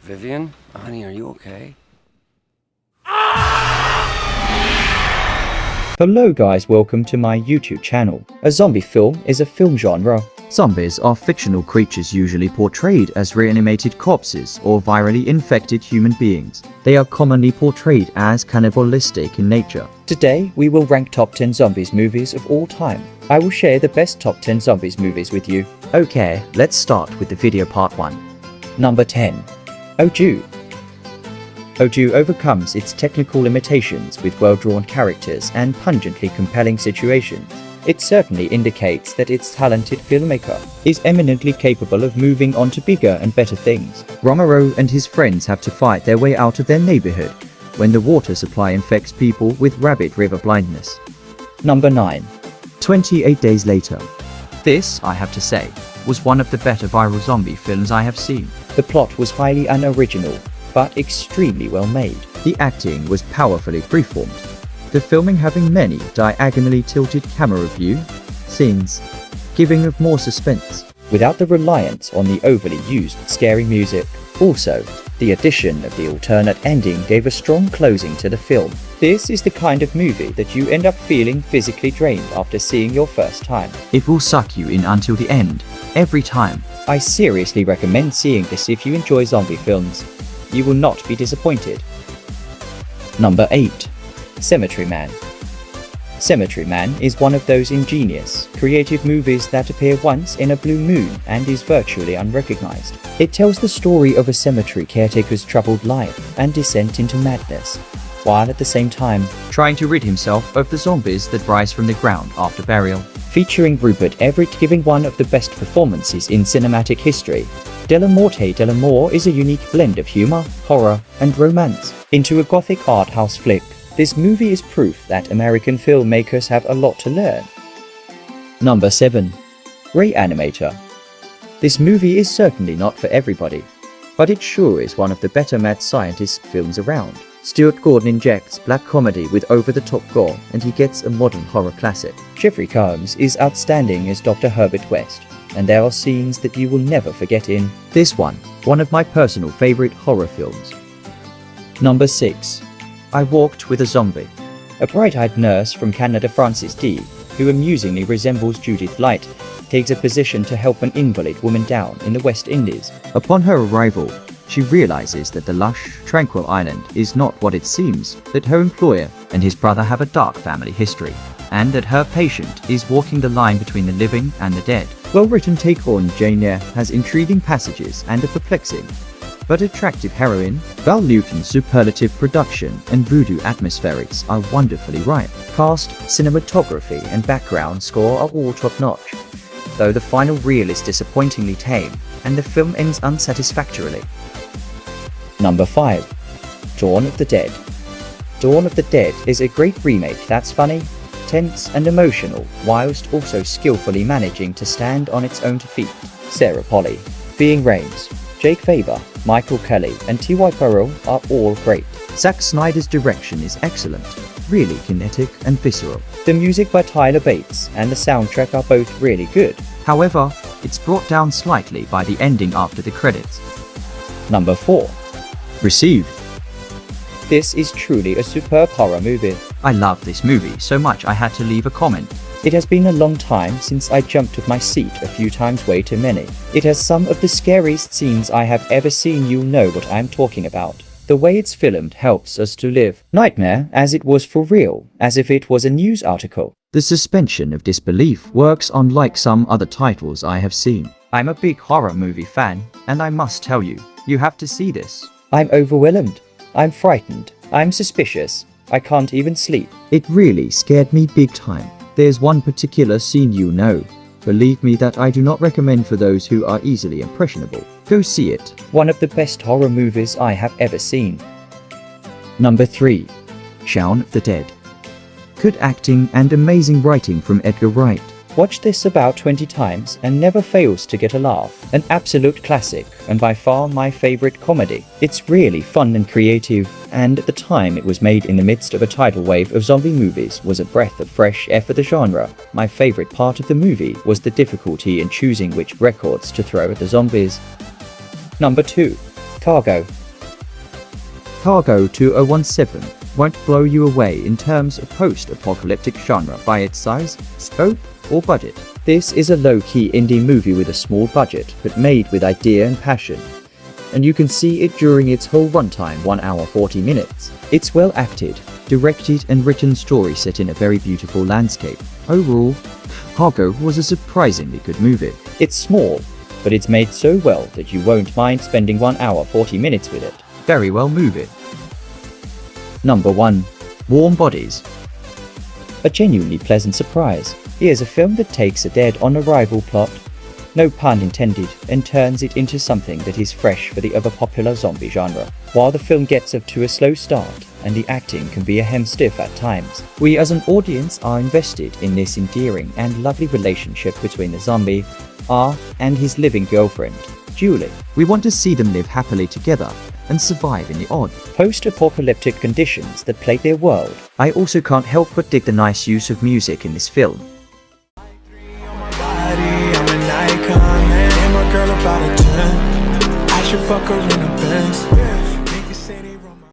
Vivian? Honey, are you okay? Hello guys, welcome to my YouTube channel. A zombie film is a film genre. Zombies are fictional creatures usually portrayed as reanimated corpses or virally infected human beings. They are commonly portrayed as cannibalistic in nature. Today, we will rank top 10 zombies movies of all time. I will share the best top 10 zombies movies with you. Okay, let's start with the video part 1. Number 10. Oju. Oju overcomes its technical limitations with well-drawn characters and pungently compelling situations. It certainly indicates that its talented filmmaker is eminently capable of moving on to bigger and better things. Romero and his friends have to fight their way out of their neighborhood when the water supply infects people with rabid river blindness. Number 9. 28 Days Later. This, I have to say, was one of the better viral zombie films I have seen. The plot was highly unoriginal, but extremely well made. The acting was powerfully freeformed, the filming having many diagonally tilted camera view scenes, giving of more suspense, without the reliance on the overly used scary music. Also, the addition of the alternate ending gave a strong closing to the film. This is the kind of movie that you end up feeling physically drained after seeing your first time. It will suck you in until the end, every time. I seriously recommend seeing this if you enjoy zombie films. You will not be disappointed. Number 8. Cemetery Man. Cemetery Man is one of those ingenious, creative movies that appear once in a blue moon and is virtually unrecognized. It tells the story of a cemetery caretaker's troubled life and descent into madness, while at the same time trying to rid himself of the zombies that rise from the ground after burial. Featuring Rupert Everett giving one of the best performances in cinematic history, Delamore is a unique blend of humor, horror, and romance into a gothic art house flick. This movie is proof that American filmmakers have a lot to learn. Number 7. Reanimator. This movie is certainly not for everybody, but it sure is one of the better mad scientist films around. Stuart Gordon injects black comedy with over-the-top gore, and he gets a modern horror classic. Jeffrey Combs is outstanding as Dr. Herbert West, and there are scenes that you will never forget in this one of my personal favorite horror films. Number 6. I Walked with a Zombie. A bright-eyed nurse from Canada, Frances D., who amusingly resembles Judith Light, takes a position to help an invalid woman down in the West Indies. Upon her arrival, she realizes that the lush, tranquil island is not what it seems, that her employer and his brother have a dark family history, and that her patient is walking the line between the living and the dead. Well-written take on Jane Eyre has intriguing passages and a perplexing but attractive heroine. Val Newton's superlative production and voodoo atmospherics are wonderfully right. Cast, cinematography, and background score are all top-notch, though the final reel is disappointingly tame, and the film ends unsatisfactorily. Number 5. Dawn of the Dead. Dawn of the Dead is a great remake that's funny, tense, and emotional, whilst also skillfully managing to stand on its own 2 feet. Sarah Polley, Ving Rhames, Jake Faber, Michael Kelly, and T.Y. Burrell are all great. Zack Snyder's direction is excellent, really kinetic and visceral. The music by Tyler Bates and the soundtrack are both really good. However, it's brought down slightly by the ending after the credits. Number 4. Received. This is truly a superb horror movie. I love this movie so much I had to leave a comment. It has been a long time since I jumped off my seat a few times, way too many. It has some of the scariest scenes I have ever seen. You'll know what I'm talking about. The way it's filmed helps us to live nightmare as it was for real, as if it was a news article. The suspension of disbelief works unlike some other titles I have seen. I'm a big horror movie fan, and I must tell you, you have to see this. I'm overwhelmed. I'm frightened. I'm suspicious. I can't even sleep. It really scared me big time. There's one particular scene you know. Believe me that I do not recommend for those who are easily impressionable. Go see it. One of the best horror movies I have ever seen. Number 3. Shaun of the Dead. Good acting and amazing writing from Edgar Wright. Watch this about 20 times and never fails to get a laugh. An absolute classic and by far my favorite comedy. It's really fun and creative, and at the time it was made in the midst of a tidal wave of zombie movies was a breath of fresh air for the genre. My favorite part of the movie was the difficulty in choosing which records to throw at the zombies. Number 2. Cargo. Cargo 2017 won't blow you away in terms of post-apocalyptic genre by its size, scope, or budget. This is a low-key indie movie with a small budget, but made with idea and passion. And you can see it during its whole runtime, 1 hour 40 minutes. It's well acted, directed and written story set in a very beautiful landscape. Overall, Cargo was a surprisingly good movie. It's small, but it's made so well that you won't mind spending 1 hour 40 minutes with it. Very well movie. Number 1. Warm Bodies. A genuinely pleasant surprise. Here's a film that takes a dead-on-arrival plot, no pun intended, and turns it into something that is fresh for the ever-popular zombie genre. While the film gets off to a slow start, and the acting can be a hem stiff at times, we as an audience are invested in this endearing and lovely relationship between the zombie, R, and his living girlfriend, Julie. We want to see them live happily together and survive in the odd, post-apocalyptic conditions that plague their world. I also can't help but dig the nice use of music in this film. Girl about a 10, I should fuck her in a Benz.